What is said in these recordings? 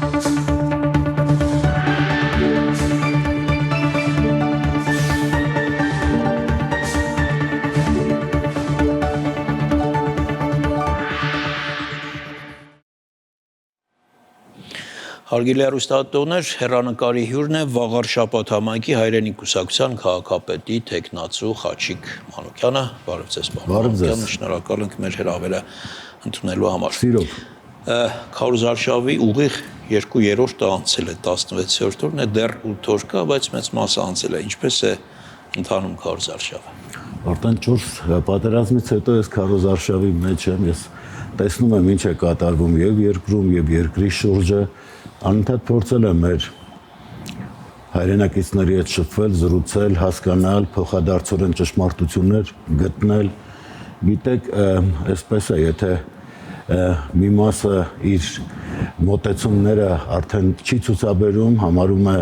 Հարգելի հեռուստադիտողներ, հեռանկարի հյուրն է Վաղար շաբաթ համայնքի հայրենի կուսակցության քաղաքապետի տեխնացու Խաչիկ Մանուկյանը։ Բարև ձեզ, պարոն Մանուկյան, շնորհակալ ենք մեր հրավերը ընդունելու համար։ Սիրով։ Քարոզարշավի ուղիղ 2/3-ը անցել է, 16-րդ օրն է, դեռ 8 օր կա, բայց մեծ մասը անցել է։ Ինչպես է ընթանում քարոզարշավը։ Արդեն 4 պատերազմից հետո ես քարոզարշավի մեջ եմ, ես տեսնում եմ ինչ է կատարվում եւ երկրում եւ երկրի շուրջը, անընդհատ փորձել եմ մեր հայրենակիցների հետ շփվել, զրուցել, հասկանալ, փոխադարձորեն ճշմարտություններ գտնել։ Գիտեք, այսպես է, եթե մի մասը իր մոտեցումները արդեն չի ցուցաբերում, համարում է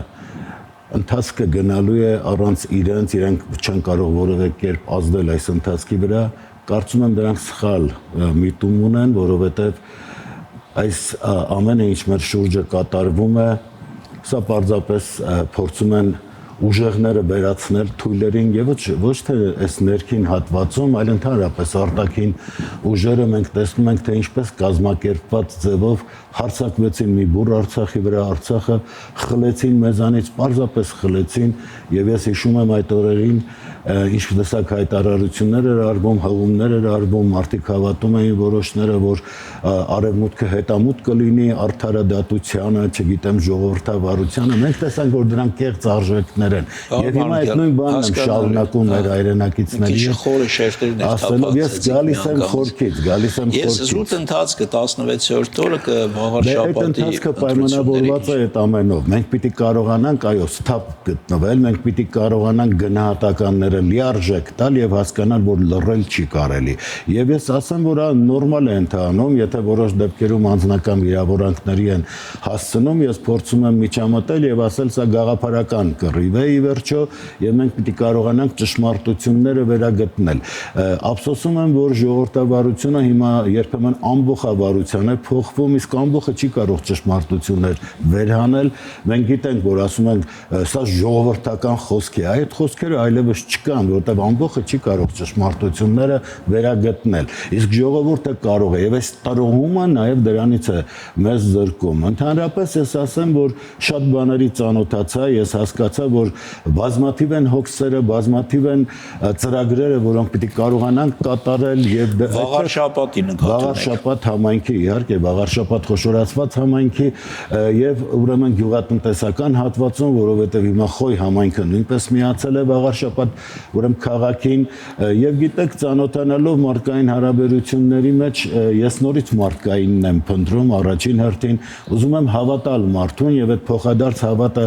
ընթացքը գնալու է առանց իրենք չեն կարող որևէ կերպ ազդել այս ընթացքի վրա, կարծում եմ դրանք սխալ միտում ունեն, որովհետև այս ամենը ինչ մեր շուրջը կատարվում է, սա պարզապես փորձում են ուժեղները վերացնել թույլերին եւ ոչ թե այս ներքին հատվածում, այլ ընդհանրապես արտաքին ուժերը մենք տեսնում ենք, թե ինչպես կազմակերպված ձևով հարձակվեցին մի բուռ Արցախի վրա, Արցախը խլեցին մեզանից, պարզապես խլեցին եւ ես հիշում եմ այդ օրերին ինչ տեսակ հայտարարություններ էր արվում, հղումներ էր արվում, մարդիկ հավատում էին որոշները, որ արևմուտքը հետամուտ կլինի արդարադատությանը, չգիտեմ, ժողովրդավարությանը, մենք տեսանք, որ դրանք կեղծ արժեքներ են։ Եւ հիմա այդ նույն բանն եմ շարունակում մեր հայրենակիցների ասելով, ես գալիս եմ խորքից։ Ես զուտ ընթացքը 16-րդ օրը Վաղար շաբաթի ընթացքը պայմանավորված է այդ ամենով։ Մենք պիտի կարողանանք այո սթափ գտնվել, մենք պիտի կարողանանք գնահատականները լիարժեք տալ եւ հասկանալ, որ լռել չի կարելի։ Եվ ես ասեմ, որ նորմալ է ընթանում, եթե որոշ դեպքերում անձնական վիրավորանքների են հասցնում, ես փորձում եմ միջամտել եւ ասել, սա գաղափարական կռիվ է ի վերջո, եւ մենք պիտի կարողանանք ճշմարտությունները վերագտնել։ Ափսոսում եմ, որ ժողովրդավարությունը հիմա երբեմն ամբողջավարության է փոխվում, իսկ ամբողջը չի կարող ճշմարտություններ վերհանել։ Մենք գիտենք, որ ասում են, սա ժողովրդական խոսք է, այդ խոսքերը այլևս չկան, որտեղ ամբողջը չի կարող ճշմարտությունները վերագտնել։ Իսկ ժողովուրդը կարող է, եւ այս տրոհումը նաեւ դրանից է մեզ զրկում։ Ընդհանրապես ես ասեմ, որ շատ բաների ծանոթացա, ես հասկացա, որ բազմաթիվ են հոգսերը, բազմաթիվ են ծրագրերը, որոնք պիտի կարողանանք կատարել եւ Վաղար շաբաթին նկատում եք։ Վաղար շաբաթ համայնքի, իհարկե, Վաղար շաբաթ խոշորացված համայնքի եւ ուրեմն գյուղատնտեսական հատվածում, որովհետեւ հիմա Խոյ համայնքը նույնպես միացել է Վաղար շաբաթ, ուրեմն քաղաքին եւ գիտեք, ծանոթանալով մարդկային հարաբերությունների մեջ ես նորից մարդկայինն եմ փնտրում առաջին հերթին, ուզում եմ հավատալ մարդուն եւ այդ փոխադարձ հավատը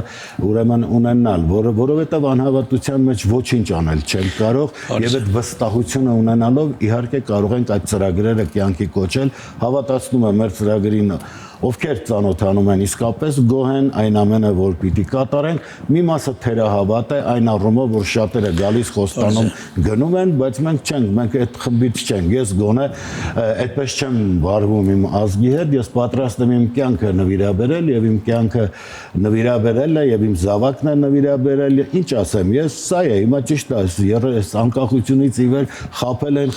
ուրեմն ունենալ, որովհետեւ անհավատության մեջ ոչինչ անել չեն կարող եւ այդ վստահությունը ունենալով իհարկե կարող ենք այդ ծրագրերը կյանքի կոչել, հավատացնում եմ մեր ծրագրին ովքեր ծանոթանում են իսկապես գոհ են այն ամենը, որ պիտի կատարենք, մի մասը թերահավատ է այն առումով, որ շատերը գալիս խոստանում գնում են, բայց մենք չենք, մենք այդ խմբից չենք, ես գոնե այդպես չեմ վարվում իմ ազգի հետ, ես պատրաստ եմ իմ կյանքը նվիրաբերել եւ իմ կյանքը նվիրաբերել է եւ իմ զավակն է նվիրաբերել, ինչ ասեմ, ես սա է, հիմա ճիշտ է, անկախությունից ի վեր խաբել են,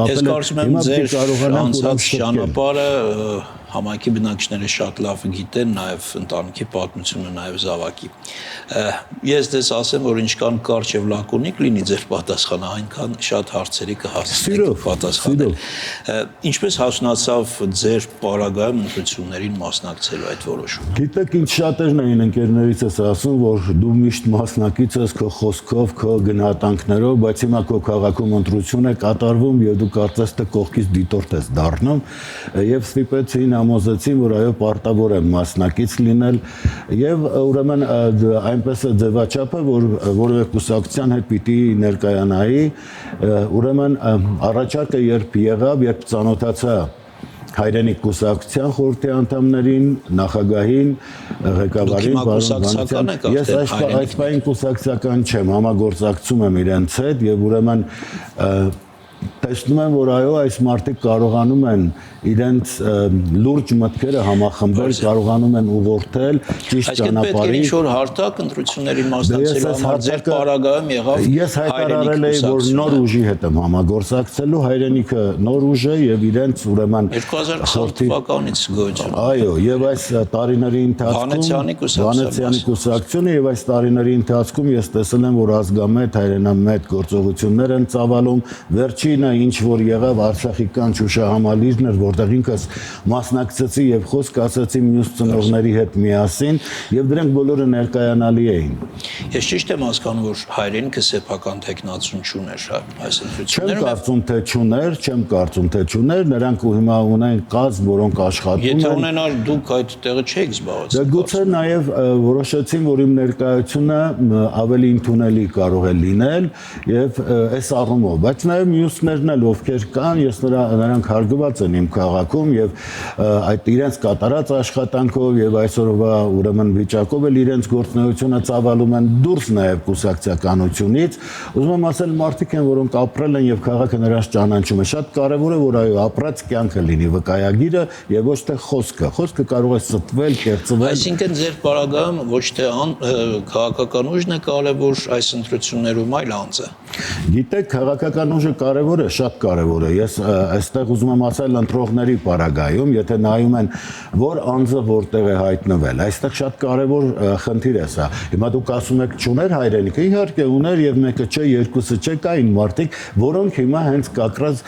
Ես կարծում եմ ձեր անցած ճանապարհը համայնքի բնակիչները շատ լավ գիտեն, նաև ընտանիքի պատմությունը, նաև զավակի։ Ես դες ասեմ, որ ինչքան կարճ եւ լակոնիկ լինի ձեր պատասխանը, այնքան շատ հարցերի կհասնեք պատասխանել։ Ինչպես հասունացավ ձեր պարագայում ընտրություններին մասնակցելու այդ որոշումը։ Գիտեք, ինչ շատերն էին ընկերներիցս ասում, որ դու միշտ մասնակից ես քո խոսքով, քո գնահատանքներով, բայց հիմա քո քաղաքում ընտրություն է կատարվում եւ դու կարծես թե կողքից դիտորդ ես դառնում եւ ստիպեցին համոզեցին, որ այո պարտավոր եմ մասնակից լինել եւ ուրեմն այնպես է ձևաչափը, որ որևէ կուսակցության հետ պիտի ներկայանայի, ուրեմն առաջարկը երբ եղավ, երբ ծանոթացա հայրենի կուսակցության խորհրդի անդամներին, նախագահին, ղեկավարին, ես այս պահին կուսակցական չեմ, համագործակցում եմ իրենց հետ եւ ուրեմն տեսնում եմ, որ այո, այս մարդիկ կարողանում են իրենց լուրջ մտքերը համախմբել, կարողանում են ուղղորդել ճիշտ ճանապարհի։ Պետք է ինչ-որ հարթակ ընտրություններին մասնակցելու համար ձեր պարագայում եղավ։ Ես հայտարարել էի, որ նոր ուժի հետ եմ համագործակցելու, հայրենիքը նոր ուժ է եւ իրենց ուրեմն 2020 թվականից գոյություն։ Այո, եւ այս տարիների ընթացքում Վանեցյանի կուսակցությունը եւ այս տարիների ընթացքում ես տեսել եմ, որ ազգամետ, հայրենամետ գործողություններ են ծավալում։ Վերջինը ինչ որ եղավ Արցախի կանչ հուշահամալիրն էր, որտեղ ինքս մասնակցեցի եւ խոսք ասացի մյուս ծնողների հետ միասին եւ դրանք բոլորը ներկայանալի էին։ Ես ճիշտ եմ հասկանում, որ հայրենիքը սեփական տեխնացուն չուներ, այս ընտրությունները։ Չեմ կարծում թե չուներ, նրանք հիմա ունեն կազմ, որոնք աշխատում են։ Եթե ունենար դուք այդ տեղը չեք զբաղեցնում։ Դե գուցե նաեւ որոշեցին, որ իմ ներկայությունը ավելի ընդունելի կարող է լինել եւ այս առումով, բայց նաեւ մյուսներն էլ ովքեր կան, ես նրանք հարգված են իմ քաղաքում եւ այդ իրենց կատարած աշխատանքով եւ այսօրվա ուրեմն վիճակով էլ իրենց գործունեությունը ծավալում են դուրս նաեւ կուսակցականությունից։ Ուզում եմ ասել, մարդիկ են, որոնք ապրել են եւ քաղաքը նրանց ճանաչում է։ Շատ կարեւոր է, որ այո, ապրած կյանքը լինի վկայագիրը եւ ոչ թե խոսքը։ Խոսքը կարող է ստվել, կերծվել։ Այսինքն ձեր պարագայում ոչ թե քաղաքական ուժն է կարևոր այս ընտրություններում, այլ անձը։ Գիտեք, քաղաքական ուժը կարևոր է, շատ կարևոր է։ Ես այստեղ ուզում եմ ասել ընտրողների պարագայում, եթե նայում են, որ անձը որտեղ է հայտնվել, այստեղ շատ կարևոր խնդիր է սա։ Հիմա դուք ասում եք, չուներ հայրենիքը, իհարկե ուներ եւ մեկը չէ, երկուսը չէ, կային մարդիկ, որոնք հիմա հենց կակրած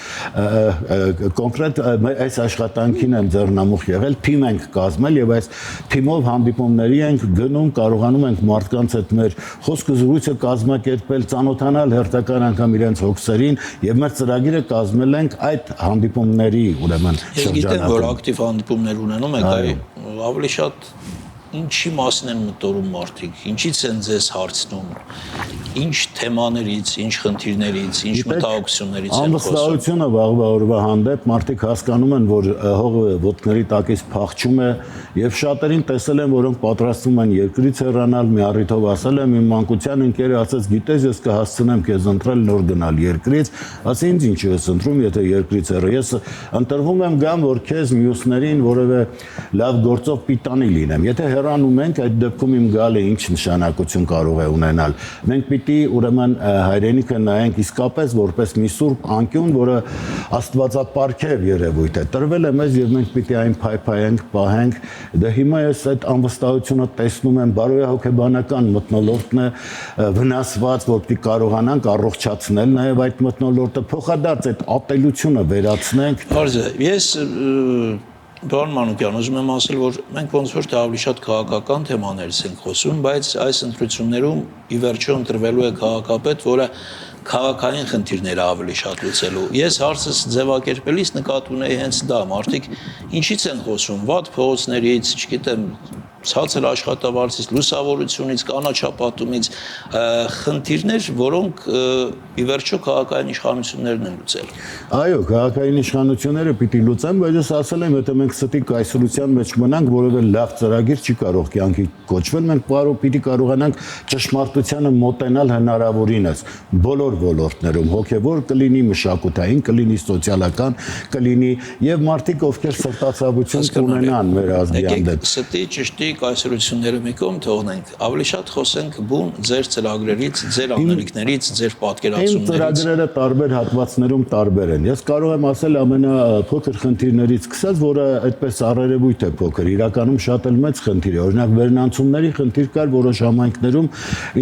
կոնկրետ այս աշխատանքին են ձեռնամուխ եղել, թիմ ենք կազմել եւ այս թիմով հանդիպումների ենք գնում, կարողանում ենք մարդկանց հետ մեր խոսքը զրույցը կազմակերպել, ծանոթանալ հերթական անգամ իրենց հոգսերին եւ մեր ծրագիրը կազմել ենք այդ հանդիպումների ուրեմն շրջանակում։ Ես գիտեմ, որ ակտիվ հանդիպումներ ունենում եք, ավելի շատ ինչի մասին են մտորում մարդիկ, ինչից են ձեզ հարցնում, ինչ թեմաներից, ինչ խնդիրներից, ինչ մտահոգություններից են խոսում։ Անվստահությունը վաղվա օրվա հանդեպ մարդիկ հասկանում են, որ հողը ոտքների տակից փախչում է եւ շատերին տեսել են, որոնք պատրաստվում են երկրից հեռանալ, մի առիթով ասել եմ իմ մանկության ընկերը ասաց, գիտես, ես կհասցնեմ քեզ ընտրել նոր գնալ երկրից, ասի ինձ ինչ ես ընտրում, եթե երկրից հեռու, ես ընտրվում եմ գամ, որ քեզ մյուսներին որևէ լավ գործով պիտանի լինեմ։ Եթե հեռանում ենք, այդ դեպքում իմ գալը ինչ նշանակություն կարող է ունենալ։ Մենք պիտի ուրեմն հայրենիքը նայենք իսկապես որպես մի սուրբ անկյուն, որը աստվածապարգև երևույթ է։ Տրվել է մեզ եւ մենք պիտի այն փայփայենք, պահենք։ Դե հիմա ես այդ անվստահությունը տեսնում եմ, բարոյահոգեբանական մթնոլորտն է վնասված, որ պիտի կարողանանք առողջացնել նաեւ այդ մթնոլորտը, փոխադարձ այդ ատելությունը վերացնենք։ Բարձր, ես Պարոն Մանուկյան, ուզում եմ ասել, որ մենք ոնց որ թե ավելի շատ քաղաքական թեմաներից ենք խոսում, բայց այս ընտրություններում ի վերջո ընտրվելու է քաղաքապետ, որը քաղաքային խնդիրները ավելի շատ լուծելու։ Ես հարցս ձևակերպելիս նկատի ունեի հենց դա, մարդիկ ինչից են խոսում, վատ փողոցներից, չգիտեմ, ցածր աշխատավարձից, լուսավորությունից, կանաչապատումից, խնդիրներ, որոնք ի վերջո քաղաքային իշխանություններն են լուծել։ Այո, քաղաքային իշխանությունները պիտի լուծեն, բայց ես ասել եմ, եթե մենք ստիկ այսօրության մեջ մնանք, որևէ լավ ծրագիր չի կարող կյանքի կոչվել, մենք պիտի կարողանանք ճշմարտությանը մոտենալ հնարավորինս բոլոր ոլորտներում, հոգևոր կլինի, մշակութային կլինի, սոցիալական կլինի եւ մարդիկ, ովքեր սրտացավություն կունենան մեր ազգի հանդեպ։ Ստի ճշտի կայսրությունները մի կողմ թողնենք, ավելի շատ խոսենք բուն ձեր ծրագրերից, ձեր անելիքներից, ձեր պատկերացումներից։ Իմ ծրագրերը տարբեր հատվածներում տարբեր են։ Ես կարող եմ ասել ամենափոքր խնդիրներից սկսած, որը այդպես առերևույթ է փոքր, իրականում շատ էլ մեծ խնդիր է։ Օրինակ վերնանցումների խնդիր կար որոշ համայնքներում,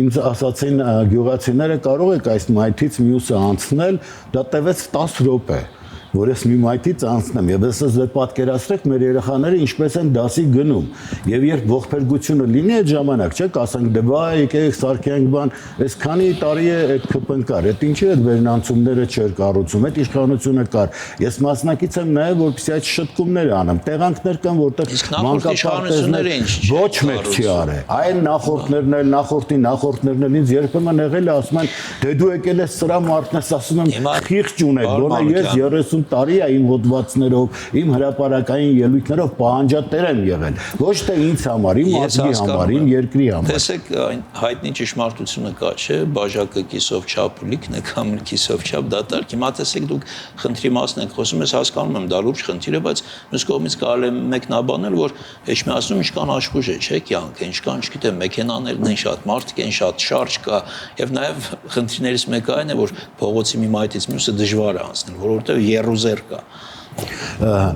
ինձ ասացին գյուղացիները կարող եք այս մայթից մյուսը անցնել, դա տևեց 10 րոպե։ Որ ես մի մայթից անցնեմ եւ ես ձեր պատկերացրեք մեր երեխաները ինչպես են դասի գնում եւ երբ ողբերգությունը լինի այդ ժամանակ չէ կասենք դե վայ եկեք սարքենք բան այսքանի տարի է այդ կպնկար այդ ինչի այդ վերնանցումները չէր կառուցում այդ իշխանությունը կար ես մասնակից եմ նաեւ որպեսզի այդ շտկումները անեմ տեղանքներ կան որտեղ մանկապարտեզները ոչ մեկ չի արել այն նախորդներն էլ ինձ երբեմն եղել է ասում են դե դու եկել ես սրա մարդն ես ասում եմ խիղճ ունեք գոնե ես 30 տարի է իմ հոդվածներով, իմ հրապարակային ելույթներով պահանջատեր եմ եղել։ Ոչ թե ինձ համար, իմ ազգի համար, իմ երկրի համար։ Տեսեք, այն հայտնի ճշմարտությունը կա, չէ՞, բաժակը կիսով չափ լիքն է կամ կիսով չափ դատարկ։ Հիմա տեսեք, դուք խնդրի մասն եք խոսում, ես հասկանում եմ, դա լուրջ խնդիր է, բայց մյուս կողմից կարելի է մեկնաբանել, որ հեչ մի ասում ինչքան աշխույժ է, չէ՞, կյանքը, ինչքան, չգիտեմ, մեքենաներն են շատ, մարդիկ են շատ, շարժ կա, եւ նաեւ խնդիրներից մեկը այն է, որ փողոցի մի մայթից մյուսը դժվար է անցնել, որովհետեւ երուզեր կա։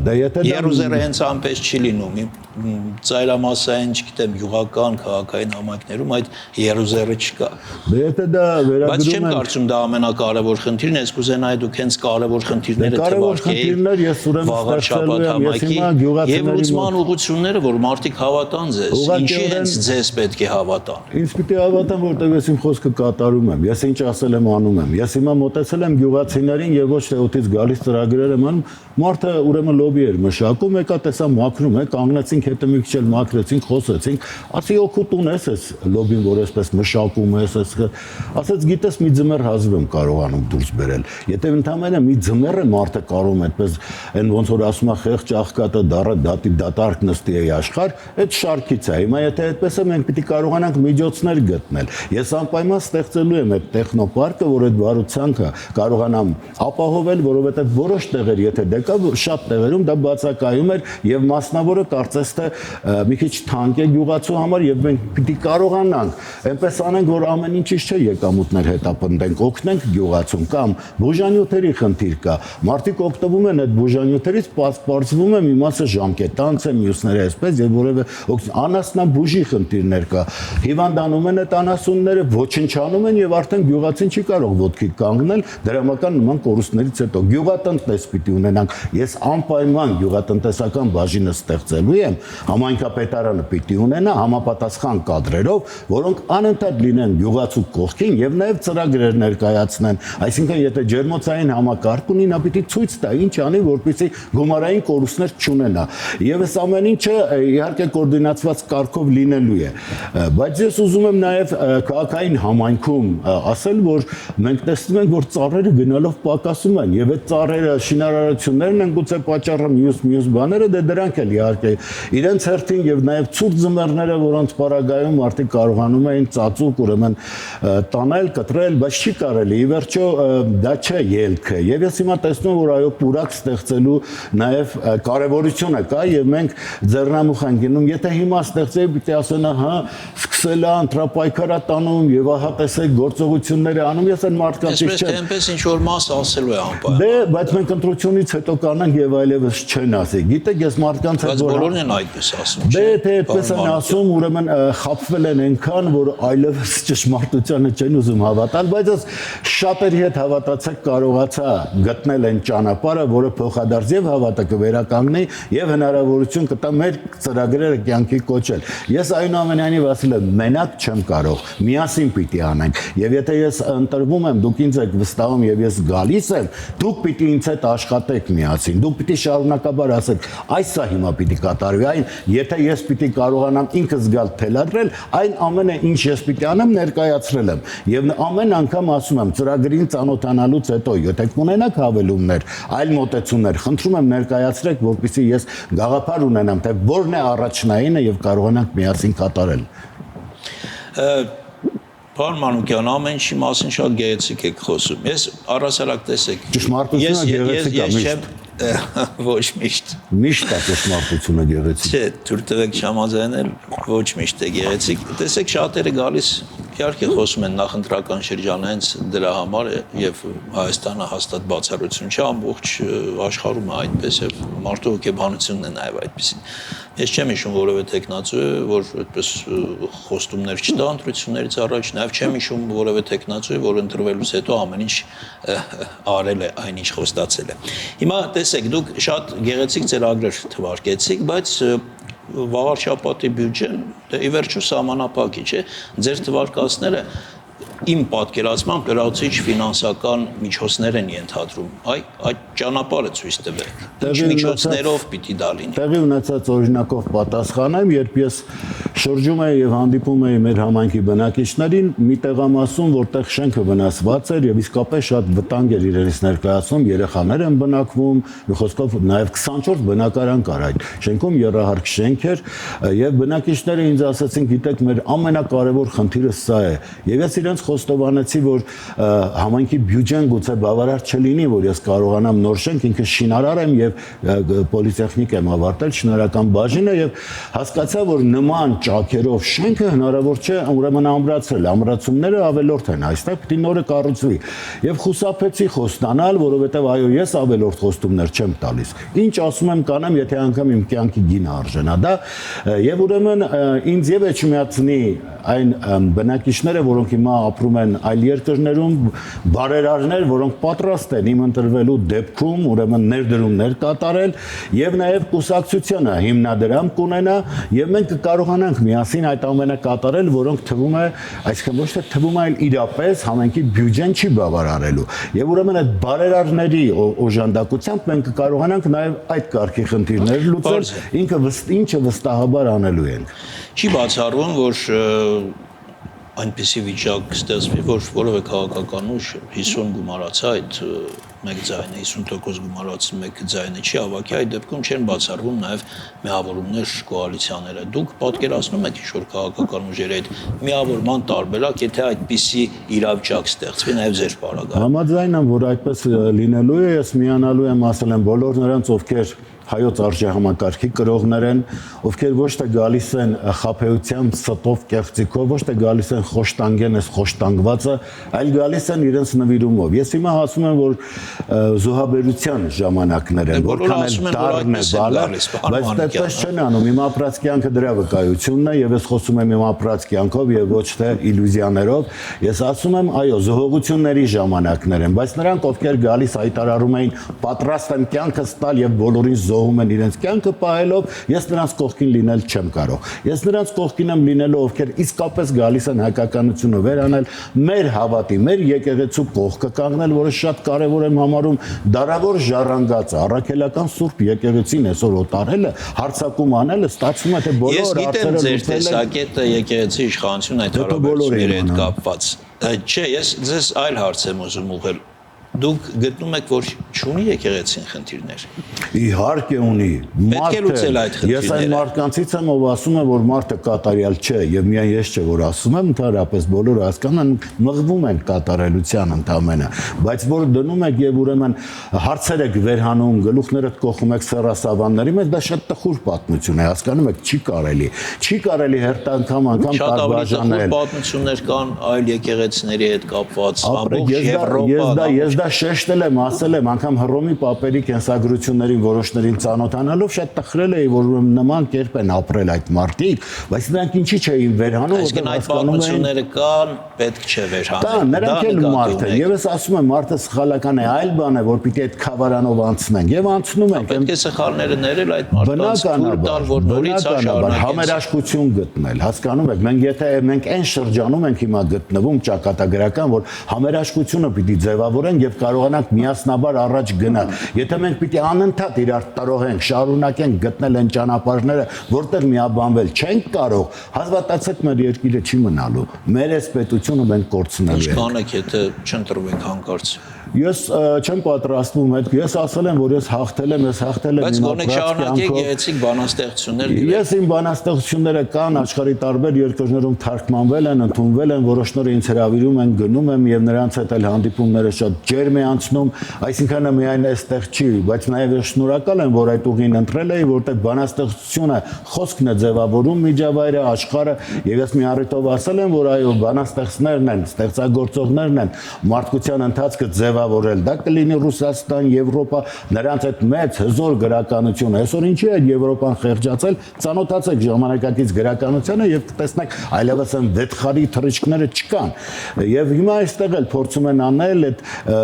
Դա եթե երուզերը հենց անպես չի լինում, ծայրամասային, չգիտեմ, յուղական, քաղաքային համայնքներում այդ երուզերը չկա։ Եթե դա վերագրում Բայց չեմ կարծում դա ամենակարևոր խնդիրն է, ես կուզենայի դուք հենց կարևոր խնդիրները թվարկեիք, եւ լուծման ուղղությունները, որ մարդիկ հավատան ձեզ, ինչի հենց ձեզ պետք է հավատան։ Ինձ պիտի հավատան, որտեղ ես իմ խոսքը կատարում եմ, ես ինչ ասել եմ անում եմ, ես հիմա մոտեցել եմ գյուղացիներին եւ ոչ թե օդից գալիս ծրագրեր եմ անում, մարդը ուրեմն լոբի էր մշակում, եկա տեսա մաքրում է, կանգնեցինք հետո մի քիչ էլ մաքրեցինք, խոսեցինք, ասի օգուտ ունես ես լոբին, որ այսպես մշակում ես, ասեց գիտես մի ձմեռ հազիվ եմ կարողանում դուրս բերել։ Եթե ընդամենը մի ձմեռը մարդը կարողում այդպես այն ոնց որ ասում է խեղճ աղքատը դատարկ նստի է աշխարհ, այդ շարքից է։ Հիմա եթե այդպես է մենք պիտի կարողանանք միջոցներ գտնել։ Ես անպայման ստեղծելու եմ այդ տեխնոպարկը, որ այդ վարուցանքը կարողանամ ապահովել, որովհետև որոշ տեղեր, եթե դե կա շատ տեղերում դա բացակայում էր եւ մասնավորը կարծես թե մի քիչ թանկ է գյուղացու համար եւ մենք պիտի կարողանանք այնպես անենք, որ ամեն ինչից չէ եկամուտներ հետապնդենք, օգնենք գյուղացուն կամ բուժանյութերի խնդիր կա։ Մարդիկ օգտվում են այդ բուժանյութերից, պարզվում է մի մասը ժամկետանց է, մյուսները այսպես եւ որևէ անասնաբուժի խնդիրներ կա։ Հիվանդանում են այդ անասունները, ոչնչանում են եւ արդեն գյուղացին չի կարող ոտքի կանգնել դրամական նման կորուստներից հետո։ Գյուղատնտես պիտի ունենանք։ Ես անպայման գյուղատնտեսական բաժինը ստեղծելու եմ, համայնքապետարանը պիտի ունենա համապատասխան կադրերով, որոնք անընդհատ լինեն գյուղացու կողքին եւ նաեւ ծրագրեր ներկայացնեն։ Այսինքն, եթե ջերմոցային համակարգ ունի, նա պիտի ցույց տա ինչ անի, որպեսզի գումարային կորուստներ չունենա։ Եվ այս ամեն ինչը իհարկե կոորդինացված կարգով լինելու է։ Բայց ես ուզում եմ նաեւ քաղաքային համայնքում ասել, որ մենք տեսնում ենք, որ ծառերը գնալով պակասում են եւ այդ ծառերը շինարարություններն են գուցե պատճառը մյուս բաները, դե դրանք էլ իհարկե իրենց հերթին եւ նաեւ ցուրտ ձմեռները, որոնց պարագայում մարդիկ կարողանում էին ծածուկ ուրեմն տանել, կտրել, բայց չի կարելի։ Ի վերջո դա չէ ելքը։ Եվ ես հիմա տեսնում եմ, որ այո, պուրակ ստեղծելու նաեւ կարեւորությունը կա եւ մենք ձեռնամուխ ենք գնում։ Եթե հիմա ստեղծեի, պիտի ասեն, ահա, սկսել է ընտրապայքարա տանում եւ ահա տեսեք գործողությունները անում, ես այն մարդկանց չէ։ Այսպես թե այնպես ինչ որ մաս ասելու է անպայման։ Դե, բայց մենք ընտրությունից հետո կանանք եւ այլևս չեն ասի։ Գիտեք, ես մարդկանց հետ որ բոլորն են այդպես ասում։ Դե, թե այդպես են ասում, ուրեմն խաբվել են այնքան, որ այլևս ճշմարտությանը չեն ուզում հավատալ, բայց ես շատերի հետ հավատացեք կարողացա գտնել այն ճանապարհը, որը փոխադարձ եւ հավատը կվերականգնի եւ հնարավորություն կտա մեր ծրագրերը կյանքի կոչել։ Ես այնուամենայնիվ ասել եմ, մենակ չեմ կարող, միասին պիտի անենք։ Եվ եթե ես ընտրվում եմ, դուք ինձ եք վստահում եւ ես գալիս եմ, դուք պիտի ինձ հետ աշխատեք միասին։ Դուք պիտի շարունակաբար ասեք, այսա հիմա պիտի կատարվի, այն եթե ես պիտի կարողանամ ինքս գալ թելադրել, այն ամենը ինչ ես պիտի անեմ ներկայացրել եմ։ Եվ ամեն անգամ ասում եմ, ծրագրին ծանոթանալուց հետո, եթե կունենաք հավելումներ, այլ մոտեցումներ, խնդրում եմ ներկայացրեք, որպեսզի ես գաղափար ունենամ, թե որն է առաջնայինը եւ կարողանանք միասին կատարել։ Պարոն Մանուկյան, ամեն ինչի մասին շատ գեղեցիկ եք խոսում։ Ես առասարակ տեսեք։ Ճշմարտությունը գեղեցիկ է, միշտ։ Ոչ միշտ։ Միշտ է ճշմարտությունը գեղեցիկ։ Չէ, թույլ տվեք չհամաձայնել, ոչ միշտ է գեղեցիկ։ Տեսեք, շատերը գալիս իհարկե խոսում են նախընտրական շրջանը հենց դրա համար եւ Հայաստանը հաստատ բացառություն չէ, ամբողջ աշխարհում է այդպես եւ մարդու հոգեբանությունն է նաեւ այդպեսին։ Ես չեմ հիշում որևէ տեխնացու, որ այդպես խոստումներ չտա ընտրություններից առաջ, նաեւ չեմ հիշում որևէ տեխնացու, որ ընտրվելուց հետո ամեն ինչ արել է, այնինչ խոստացել է։ Հիմա տեսեք, դուք շատ գեղեցիկ ծրագրեր թվարկեցիք, բայց վաղարշապատի բյուջեն ի վերջո սահմանափակ է, չէ՞։ Ձեր թվարկածները իմ պատկերացմամբ լրացուցիչ ֆինանսական միջոցներ են ենթադրում։ Այդ ճանապարհը ցույց տվեք։ Ինչ միջոցներով պիտի դա լինի։ Տեղի ունեցած օրինակով պատասխանեմ, երբ ես շրջում եի եւ հանդիպում էի մեր համայնքի բնակիչներին, մի տեղամասում, որտեղ շենքը վնասված էր եւ իսկապես շատ վտանգ էր իրենից ներկայացնում, երեխաներ են բնակվում, մի խոսքով նաեւ 24 բնակարան կար այդ շենքում, եռահարկ շենք էր եւ բնակիչները ինձ ասացին, գիտեք, մեր ամենակարևոր խնդիրը սա է։ Եվ ես իրենց խոստովանեցի, որ համայնքի բյուջեն գուցե բավարար չլինի, որ ես կարողանամ նոր շենք, ինքը շինարար եմ եւ պոլիտեխնիկ եմ ավարտել, շինարարական բաժինը եւ հասկացա, որ նման ճաքերով շենքը հնարավոր չէ ուրեմն ամրացնել, ամրացումները ավելորդ են, այստեղ պիտի նորը կառուցվի։ Եվ խուսափեցի խոստանալ, որովհետեւ այո, ես ավելորդ խոստումներ չեմ տալիս։ Ինչ ասում եմ կանեմ, եթե անգամ իմ կյանքի գինը արժանա դա, եւ ուրեմն ինձ եւ չմիացնի այն բնակիչները, որոնք հիմա ապրում են այլ երկրներում, բարերարներ, որոնք պատրաստ են իմ ընտրվելու դեպքում ուրեմն ներդրումներ կատարել եւ նաեւ կուսակցությունը հիմնադրամ կունենա եւ մենք կկարողանանք միասին այդ ամենը կատարել, որոնք թվում է, այսինքն ոչ թե թվում է, այլ իրապես համայնքի բյուջեն չի բավարարելու։ Եվ ուրեմն այդ բարերարների օժանդակությամբ մենք կկարողանանք նաեւ այդ կարգի խնդիրները լուծել, ինչը վստահաբար անելու ենք։ Չի բացառվում, որ այնպիսի վիճակ ստեղծվի, որ որևէ քաղաքական ուժ 50 գումարած այդ 1 ձայնը 50% գումարած 1 ձայնը չի հավաքի, այդ դեպքում չեն բացառվում նաև միավորումներ կոալիցիաները։ Դուք պատկերացնում եք ինչ-որ քաղաքական ուժերի այդ միավորման տարբերակ, եթե այդպիսի իրավիճակ ստեղծվի նաև ձեր պարագայում։ Համաձայն եմ, որ այդպես լինելու է, ես միանալու եմ, ասել եմ բոլոր նրանց, ովքեր հայոց արժեհամակարգի կրողներ են, ովքեր ոչ թե գալիս են խաբեությամբ, ստով, կեղծիկով, ոչ թե գալիս են խոշտանգեն այս խոշտանգվածը, այլ գալիս են իրենց նվիրումով։ Ես հիմա ասում եմ, որ զոհաբերության ժամանակներ են, որքան էլ դառն է բալը, բայց այդպես չեն անում։ Իմ ապրած կյանքը դրա վկայությունն է, եւ ես խոսում եմ իմ ապրած կյանքով եւ ոչ թե իլյուզիաներով։ Ես ասում եմ, այո, զոհողությունների ժամանակներ են, բայց նրանք, ովքեր գալիս հայտարարում էին, պատրաստ եմ կյանքս տալ եւ բոլորին զոհում են իրենց կյանքը պահելով, ես նրանց կողքին լինել չեմ կարող։ Ես նրանց կողքին եմ լինելու, ովքեր իսկապես գալիս են հայկականությունը վերանել, մեր հավատի, մեր եկեղեցու կողքը կանգնել, որը շատ կարևոր եմ համարում, դարավոր ժառանգածը, առաքելական Սուրբ եկեղեցին այսօր օտարելը, հարցակում անելը, ստացվում է թե բոլոր հարցերը ձեր տեսակետը եկեղեցի իշխանություն այդ հարաբերությունների հետ կապված։ Չէ, ես ձեզ այլ հարց եմ ուզում ուղղել։ Դուք գտնում եք, որ չունի եկեղեցին խնդիրներ։ Իհարկե ունի։ Պետք է լուծել այդ խնդիրները։ Ես այն մարդկանցից եմ, ով ասում է, որ մարդը կատարյալ չէ, եւ միայն ես չէ, որ ասում եմ, ընդհանրապես բոլորը հասկանում են, մղվում են կատարելության ընդամենը, բայց որ դնում եք եւ ուրեմն հարցեր եք վերհանում, գլուխներդ կողում եք սեռասավանների մեջ, դա շատ տխուր պատմություն է, հասկանում եք, չի կարելի հերթ անգամ տարբաժանել։ Պատմություններ կան այլ եկեղեցիների հետ կապված, ամբողջ Եվրոպա։ Ես դա շեշտել եմ, ասել եմ, անգամ Հռոմի պապերի կենսագրություններին որոշներին ծանոթանալով շատ տխրել էի, որ նման կերպ են ապրել այդ մարդիկ, բայց նրանք ինչի չէին վերհանում, որտեղ այդ պատմությունները կան, պետք չէ վերհանել։ Դա նրանք էլ մարդ են, եւ ես ասում եմ, մարդը սխալական է, այլ բան է, որ պիտի այդ խավարանով անցնենք, եւ անցնում ենք։ Պետք է սխալները ներել այդ մարդկանց, որ նորից շարունակեն համերաշխություն գտնել, հասկանում եք, մենք այն շրջանում ենք հիմա գտնվում ճակատագրական, որ համերաշխությունը պիտի ձևավորենք եւ կարողանանք միասնաբար առաջ գնալ։ Եթե մենք պիտի անընդհատ իրար տրոհենք, շարունակենք գտնել այն ճանապարհները, որտեղ միաբանվել չենք կարող, հազվադացեք մեր երկիրը չի մնալու։ Մեր այս պետությունը մենք կորցնելու ենք։ Ինչ կանեք, եթե չընտրվենք հանկարծ։ Ես չեմ պատրաստվում այդ, ես ասել եմ, որ ես հաղթել եմ Բայց գոնե շարունակեք գեղեցիկ բանաստեղծություններ գրել։ Ես իմ բանաստեղծությունները կան, աշխարհի տարբեր երկրներում թարգմանվել են, ընդունվել են, որոշները ինձ հրավիրում են, գնում եմ եւ նրանց հետ էլ հանդիպումները շատ ջերմ է անցնում, այսինքն միայն այստեղ չի, բայց նաեւ ես շնորհակալ եմ, որ այդ ուղին ընտրել էի, որտեղ բանաստեղծությունը խոսքն է ձևավորում միջավայրը, աշխարհը, եւ ես մի առիթով ասել եմ, որ այո, բանաստեղծներն են, ստեղծագործողներն են, մարդկության ընթացքը ձևավորել, դա կլինի Ռուսաստան, Եվրոպա, նրանց այդ մեծ հզոր գրականությունը։ Այսօր ինչի է Եվրոպան խեղճացել, ծանոթացեք ժամանակակից գրականությանը եւ կտեսնեք այլևս այն վետխարի թռիչքները չկան։ Եվ հիմա այստեղ էլ փորձում են անել այդ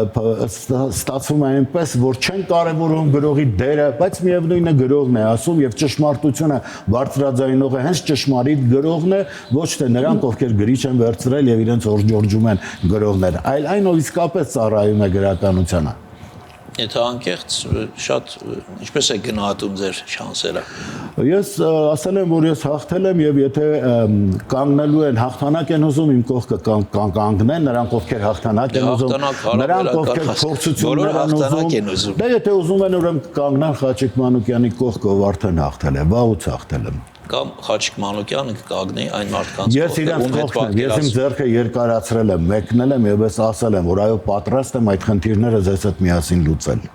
ստացվում է այնպես, որ չեն կարևորում գրողի դերը, բայց միևնույնն է գրողն է ասում եւ ճշմարտությունը բարձրաձայնողը հենց ճշմարիտ գրողն է, ոչ թե նրանք, ովքեր գրիչ են վերցրել եւ իրենց օրջորջում են գրողներ, այլ այն, ով իսկապես ծառայում է գրականությանը։ Եթե անկեղծ շատ ինչպես է գնահատում ձեր շանսերը։ Ես ասել եմ, որ ես հաղթել եմ եւ եթե կանգնելու են հաղթանակ են ուզում, իմ կողքը կանգնեն, նրանք ովքեր հաղթանակ են ուզում, նրանք ովքեր փորձություններ են ուզում, դա եթե ուզում են ուրեմն կանգնան Խաչիկ Մանուկյանի կողքը, ով արդեն հաղթել է, վաղուց հաղթել եմ։ Կամ Խաչիկ Մանուկյանը կկանգնի այն մարդկանց կողքը։ Ես իրենց կողքն եմ, ես իմ ձեռքը երկարացրել եմ, մեկնել եմ եւ ես ասել եմ, որ այո, պատրաստ եմ այդ խնդիրները ձեզ հետ միասին լուծել։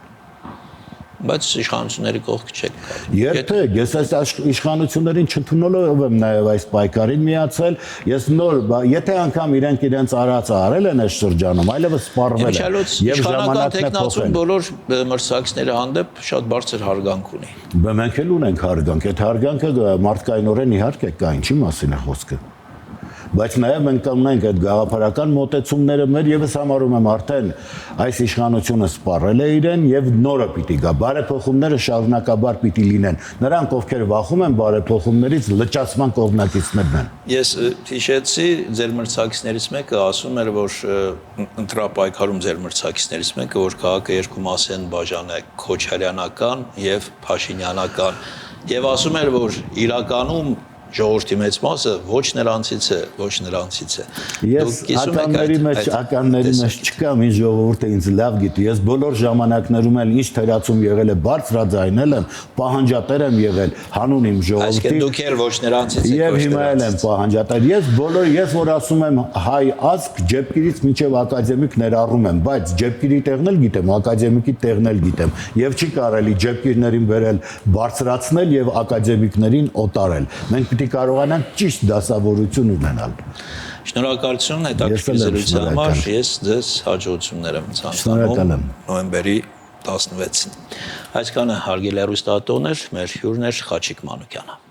Բայց իշխանությունների կողքը չեք կանգնի։ Երբեք, ես այս իշխանություններին չընդունելով եմ նաև այս պայքարին միացել, ես նոր, եթե անգամ իրենց արածը արել են այս շրջանում, այլևս սպառվել են եւ ժամանակն է փոխել։ Բոլոր մրցակիցների հանդեպ շատ բարձր հարգանք ունի։ Մենք էլ ունենք հարգանք, այդ հարգանքը մարդկայնորեն իհարկե կա, ինչի մասին է խոսքը։ Բայց նաև մենք ունենք այդ գաղափարական մոտեցումները մեր եւ ես համարում եմ արդեն այս իշխանությունը սպառել է իրեն եւ նորը պիտի գա, բարեփոխումները շարունակաբար պիտի լինեն, նրանք ովքեր վախում են բարեփոխումներից լճացման կողմնակիցներն են։ Ես հիշեցի ձեր մրցակիցներից մեկը ասում էր, որ ընտրապայքարում ձեր մրցակիցներից մեկը, որ քաղաքը երկու մասի են բաժանել, քոչարյանական եւ փաշինյանական, եւ ասում էր, որ իրականում ժողովրդի մեծ մասը ոչ նրանցից է։ Ես ականների մեջ չկամ, ինչ ժողովուրդը ինձ լավ գիտի։ Ես բոլոր ժամանակներում էլ ինչ թերացում եղել է, բարձրաձայնել եմ, պահանջատեր եմ եղել հանուն իմ ժողովրդի։ Այսինքն դուք էլ ոչ նրանցից եք, եւ հիմա էլ եմ պահանջատեր։ Ես որ ասում եմ հայ ազգ, ջեպկիրից մինչեւ ակադեմիկ ներառում եմ, բայց ջեպկիրի տեղն էլ գիտեմ, ակադեմիկի տեղն էլ գիտեմ։ Եվ չի կարելի ջեպկիրներին վերել բարձրացնել եւ ակադեմիկներին օտարել։ Մենք կարողանանք ճիշտ դասավորություն ունենալ։ Շնորհակալություն հետաքրքիր զրույցի համար, ես ձեզ հաջողություններ եմ ցանկանում նոյեմբերի 16-ին։ Այսքանը հարգելի հեռուստատոներ, մեր հյուրն էր Խաչիկ Մանուկյանը։